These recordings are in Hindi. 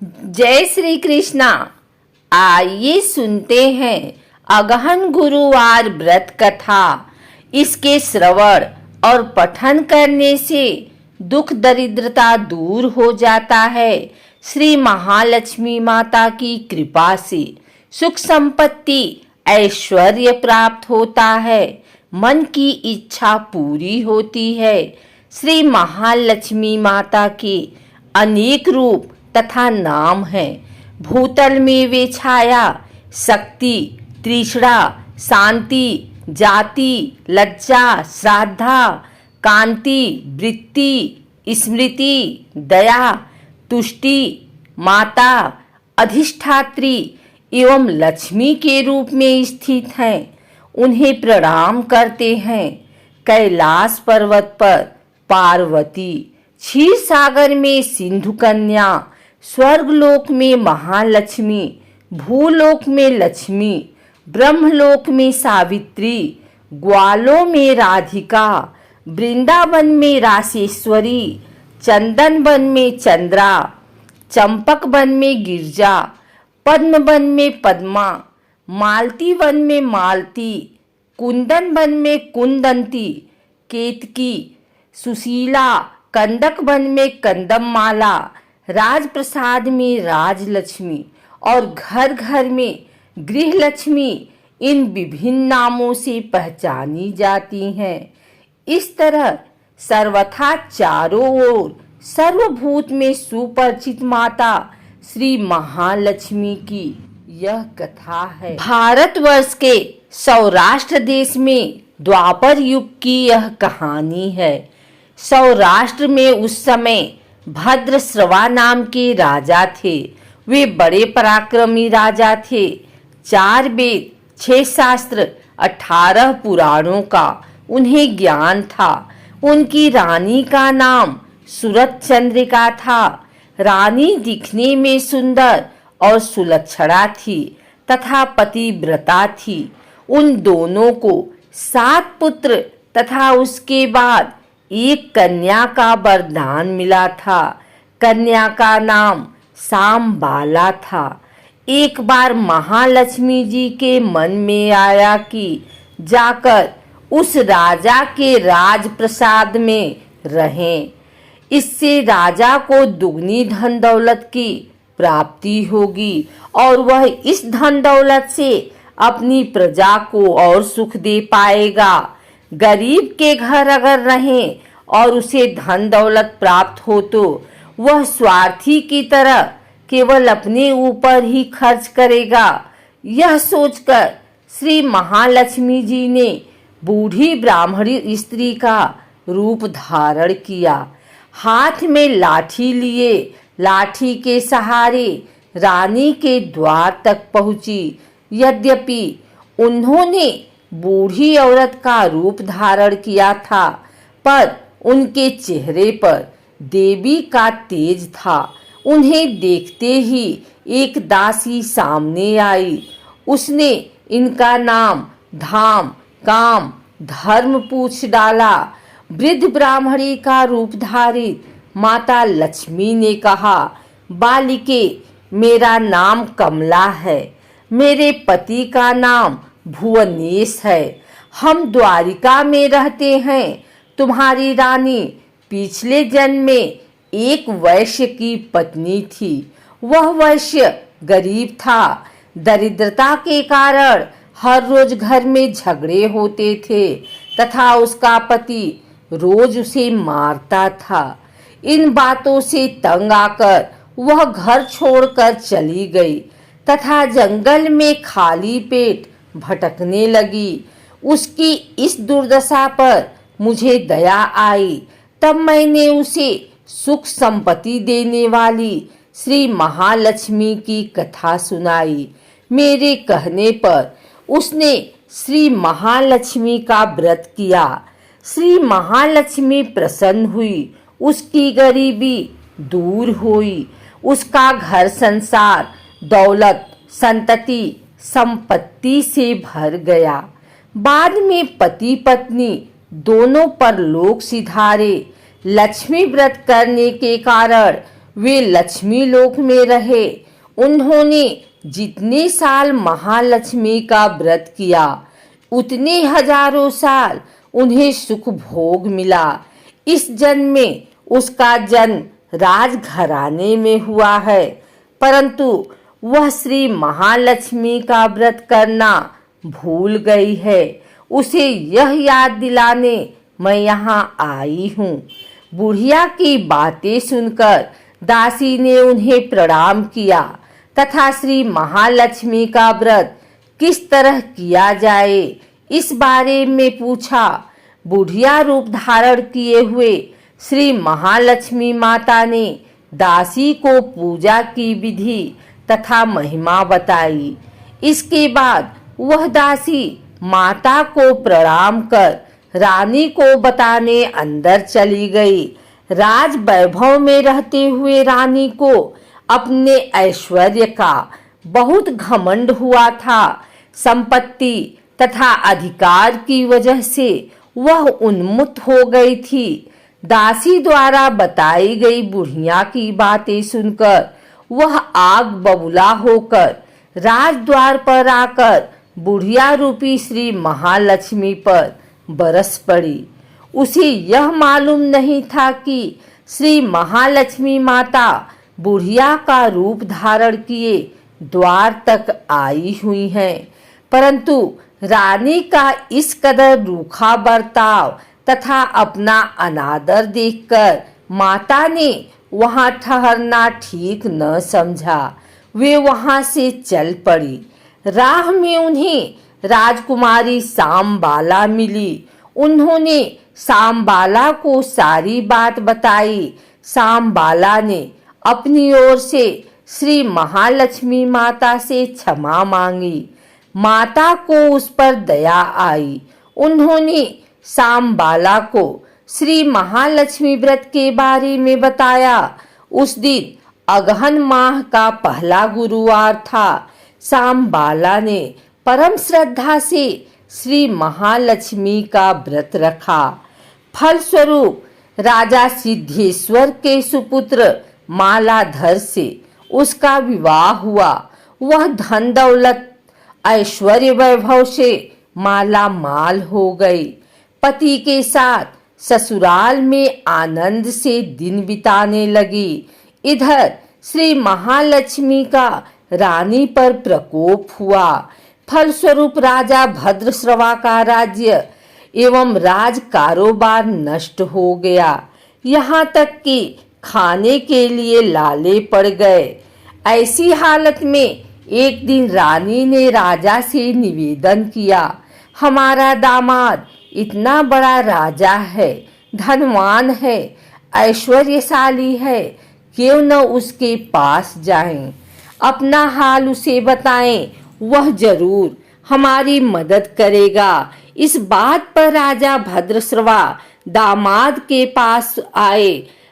जय श्री कृष्णा। आइए सुनते हैं अगहन गुरुवार व्रत कथा। इसके श्रवण और पठन करने से दुख दरिद्रता दूर हो जाता है। श्री महालक्ष्मी माता की कृपा से सुख संपत्ति ऐश्वर्य प्राप्त होता है। मन की इच्छा पूरी होती है। श्री महालक्ष्मी माता के अनेक रूप तथा नाम हैं। भूतल में वे छाया, शक्ति, तृष्णा, शांति, जाति, लज्जा, श्रद्धा, कांति, वृत्ति, स्मृति, दया, तुष्टि, माता, अधिष्ठात्री एवं लक्ष्मी के रूप में स्थित हैं। उन्हें प्रणाम करते हैं। कैलाश पर्वत पर पार्वती, क्षीर सागर में सिंधु कन्या, स्वर्गलोक में महालक्ष्मी, भूलोक में लक्ष्मी, ब्रह्मलोक में सावित्री, ग्वालों में राधिका, वृंदावन में रासेश्वरी, चंदन वन में चंद्रा, चंपक वन में गिरजा, पद्म वन में पद्मा, मालती वन में मालती, कुंदन वन में कुंदंती, केतकी, सुशीला, कंदक वन में कंदममाला, राजप्रसाद में राजलक्ष्मी और घर घर में गृहलक्ष्मी इन विभिन्न नामों से पहचानी जाती हैं। इस तरह सर्वथा चारों ओर सर्वभूत में सुपरिचित माता श्री महालक्ष्मी की यह कथा है। भारतवर्ष के सौराष्ट्र देश में द्वापर युग की यह कहानी है। सौराष्ट्र में उस समय भद्रश्रवा नाम के राजा थे। वे बड़े पराक्रमी राजा थे। 4 वेद, 6 शास्त्र, 18 पुराणों का उन्हें ज्ञान था। उनकी रानी का नाम सूरत चंद्रिका था। रानी दिखने में सुंदर और सुलक्षणा थी तथा पतिव्रता थी। उन दोनों को 7 पुत्र तथा उसके बाद एक कन्या का वरदान मिला था। कन्या का नाम सांबाला था। एक बार महालक्ष्मी जी के मन में आया कि जाकर उस राजा के राजप्रसाद में रहें। इससे राजा को दुगनी धन दौलत की प्राप्ति होगी और वह इस धन दौलत से अपनी प्रजा को और सुख दे पाएगा। गरीब के घर अगर रहें और उसे धन दौलत प्राप्त हो तो वह स्वार्थी की तरह केवल अपने ऊपर ही खर्च करेगा। यह सोचकर श्री महालक्ष्मी जी ने बूढ़ी ब्राह्मणी स्त्री का रूप धारण किया। हाथ में लाठी लिए लाठी के सहारे रानी के द्वार तक पहुंची। यद्यपि उन्होंने बूढ़ी औरत का रूप धारण किया था, पर उनके चेहरे पर देवी का तेज था। उन्हें देखते ही एक दासी सामने आई। उसने इनका नाम, धाम, काम, धर्म पूछ डाला। वृद्ध ब्राह्मणी का रूप धारित माता लक्ष्मी ने कहा, बालिके, मेरा नाम कमला है। मेरे पति का नाम भुवनेश है। हम द्वारिका में रहते हैं। तुम्हारी रानी पिछले जन्म में एक वैश्य की पत्नी थी। वह वैश्य गरीब था। दरिद्रता के कारण हर रोज घर में झगड़े होते थे तथा उसका पति रोज उसे मारता था। इन बातों से तंग आकर वह घर छोड़कर चली गई तथा जंगल में खाली पेट भटकने लगी। उसकी इस दुर्दशा पर मुझे दया आई। तब मैंने उसे सुख संपत्ति देने वाली श्री महालक्ष्मी की कथा सुनाई। मेरे कहने पर उसने श्री महालक्ष्मी का व्रत किया। श्री महालक्ष्मी प्रसन्न हुई। उसकी गरीबी दूर हुई। उसका घर संसार दौलत, संतति, संपत्ति से भर गया। बाद में पति पत्नी दोनों परलोक सिधारे। लक्ष्मी व्रत करने के कारण वे लक्ष्मी लोक में रहे। उन्होंने जितने साल महालक्ष्मी का व्रत किया उतने हजारों साल उन्हें सुख भोग मिला। इस जन्म में उसका जन्म राजघराने में हुआ है, परंतु वह श्री महालक्ष्मी का व्रत करना भूल गई है। उसे यह याद दिलाने मैं यहाँ आई हूँ। बुढ़िया की बातें सुनकर दासी ने उन्हें प्रणाम किया तथा श्री महालक्ष्मी का व्रत किस तरह किया जाए इस बारे में पूछा। बुढ़िया रूप धारण किए हुए श्री महालक्ष्मी माता ने दासी को पूजा की विधि तथा महिमा बताई। इसके बाद वह दासी माता को प्रणाम कर रानी को बताने अंदर चली गई। राज वैभव में रहते हुए रानी को अपने ऐश्वर्य का बहुत घमंड हुआ था। संपत्ति तथा अधिकार की वजह से वह उन्मत्त हो गई थी। दासी द्वारा बताई गई बुढ़िया की बातें सुनकर वह आग बबूला होकर राजद्वार पर आकर बुढ़िया रूपी श्री महालक्ष्मी पर बरस पड़ी। उसे यह मालूम नहीं था कि श्री महालक्ष्मी माता बुढ़िया का रूप धारण किए द्वार तक आई हुई हैं, परंतु रानी का इस कदर रूखा बर्ताव तथा अपना अनादर देखकर माता ने वहां ठहरना ठीक न समझा। वे वहां से चल पड़ी। राह में उन्हें राजकुमारी सांबाला मिली। उन्होंने सांबाला को सारी बात बताई। सांबाला ने अपनी ओर से श्री महालक्ष्मी माता से क्षमा मांगी। माता को उस पर दया आई। उन्होंने सांबाला को श्री महालक्ष्मी व्रत के बारे में बताया। उस दिन अगहन माह का पहला गुरुवार था। सांबाला ने परम श्रद्धा से श्री महालक्ष्मी का व्रत रखा। फलस्वरूप राजा सिद्धेश्वर के सुपुत्र मालाधर से उसका विवाह हुआ। वह धन दौलत ऐश्वर्य वैभव से माला माल हो गई। पति के साथ ससुराल में आनंद से दिन बिताने लगी। इधर श्री महालक्ष्मी का रानी पर प्रकोप हुआ। फलस्वरूप राजा भद्रश्रवा का राज्य एवं राज कारोबार नष्ट हो गया। यहाँ तक कि खाने के लिए लाले पड़ गए। ऐसी हालत में एक दिन रानी ने राजा से निवेदन किया, हमारा दामाद इतना बड़ा राजा है, धनवान है, ऐश्वर्यशाली है, क्यों न उसके पास जाएं, अपना हाल उसे बताएं, वह जरूर हमारी मदद करेगा। इस बात पर राजा भद्रश्रवा दामाद के पास आए।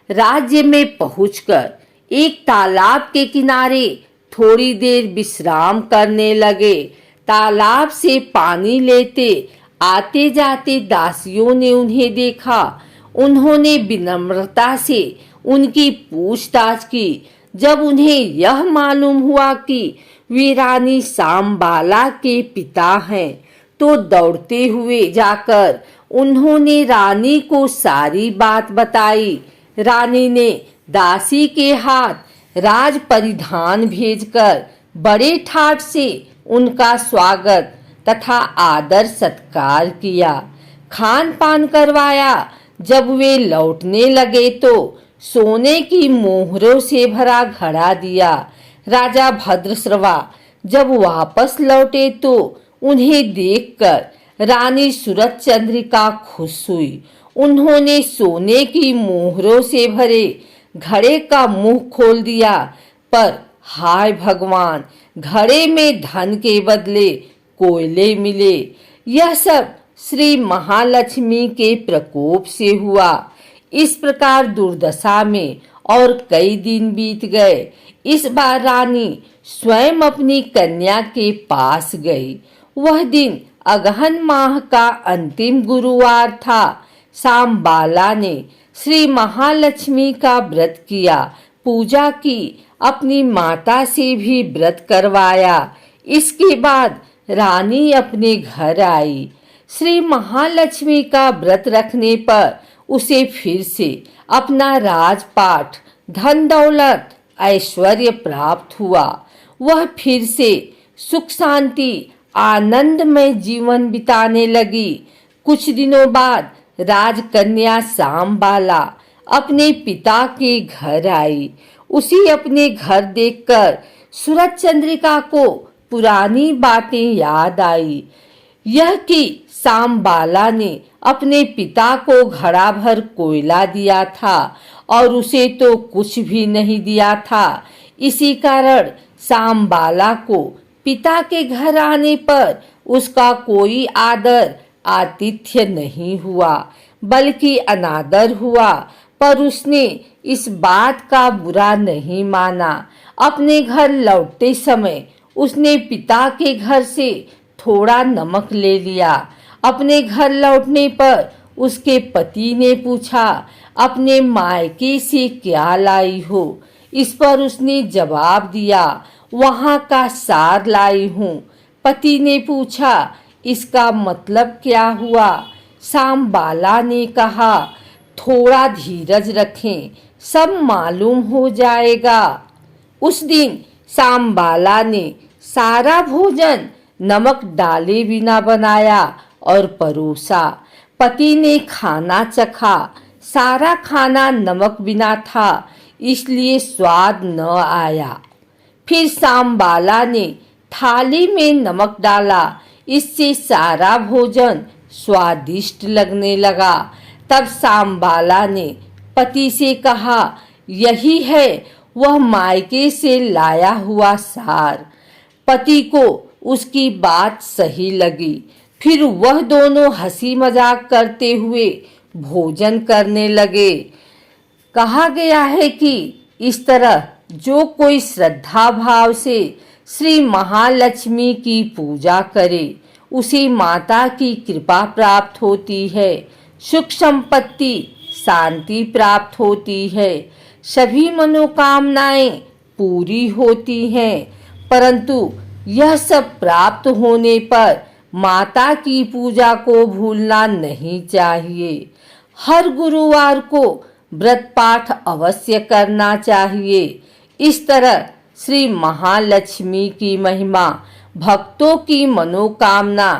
राज्य में पहुंचकर एक तालाब के किनारे थोड़ी देर विश्राम करने लगे। तालाब से पानी लेते आते जाते दासियों ने उन्हें देखा। उन्होंने विनम्रता से उनकी पूछताछ की। जब उन्हें यह मालूम हुआ कि वे रानी सांबाला के पिता हैं, तो दौड़ते हुए जाकर उन्होंने रानी को सारी बात बताई। रानी ने दासी के हाथ राज परिधान भेजकर बड़े ठाट से उनका स्वागत तथा आदर सत्कार किया, खान पान करवाया। जब वे लौटने लगे तो सोने की मोहरों से भरा घड़ा दिया। राजा भद्रश्रवा जब वापस लौटे तो उन्हें देखकर रानी सूरज चंद्रिका खुश हुई। उन्होंने सोने की मोहरों से भरे घड़े का मुंह खोल दिया, पर हाय भगवान, घड़े में धन के बदले कोयले मिले। यह सब श्री महालक्ष्मी के प्रकोप से हुआ। इस प्रकार दुर्दशा में और कई दिन बीत गए। इस बार रानी स्वयं अपनी कन्या के पास गई। वह दिन अगहन माह का अंतिम गुरुवार था। सांबाला ने श्री महालक्ष्मी का व्रत किया, पूजा की, अपनी माता से भी व्रत करवाया। इसके बाद रानी अपने घर आई। श्री महालक्ष्मी का व्रत रखने पर उसे फिर से अपना राजपाट, धन दौलत, ऐश्वर्य प्राप्त हुआ। वह फिर से सुख शांति आनंदमय जीवन बिताने लगी। कुछ दिनों बाद राजकन्या सांबाला अपने पिता के घर आई। उसे अपने घर देखकर सूरज चंद्रिका को पुरानी बातें याद आई। यह कि सांबाला ने अपने पिता को घड़ा भर कोयला दिया था और उसे तो कुछ भी नहीं दिया था। इसी कारण सांबाला को पिता के घर आने पर उसका कोई आदर आतिथ्य नहीं हुआ, बल्कि अनादर हुआ। पर उसने इस बात का बुरा नहीं माना। अपने घर लौटते समय उसने पिता के घर से थोड़ा नमक ले लिया। अपने घर लौटने पर उसके पति ने पूछा, अपने मायके से क्या लाई हो? इस पर उसने जवाब दिया, वहां का सार लाई हूँ। पति ने पूछा, इसका मतलब क्या हुआ? सांबाला ने कहा, थोड़ा धीरज रखें, सब मालूम हो जाएगा। उस दिन सांबाला ने सारा भोजन नमक डाले बिना बनाया और परोसा। पति ने खाना चखा। सारा खाना नमक बिना था, इसलिए स्वाद न आया। फिर सांबाला ने थाली में नमक डाला, इससे सारा भोजन स्वादिष्ट लगने लगा। तब सांबाला ने पति से कहा, यही है वह मायके से लाया हुआ सार। पति को उसकी बात सही लगी। फिर वह दोनों हंसी मजाक करते हुए भोजन करने लगे। कहा गया है कि इस तरह जो कोई श्रद्धा भाव से श्री महालक्ष्मी की पूजा करे, उसे माता की कृपा प्राप्त होती है, सुख संपत्ति शांति प्राप्त होती है, सभी मनोकामनाएं पूरी होती हैं। परंतु यह सब प्राप्त होने पर माता की पूजा को भूलना नहीं चाहिए। हर गुरुवार को व्रत पाठ अवश्य करना चाहिए। इस तरह श्री महालक्ष्मी की महिमा भक्तों की मनोकामना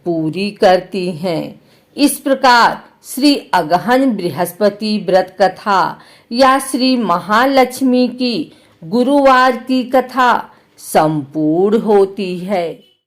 पूरी करती हैं। इस प्रकार श्री अगहन बृहस्पति व्रत कथा या श्री महालक्ष्मी की गुरुवार की कथा संपूर्ण होती है।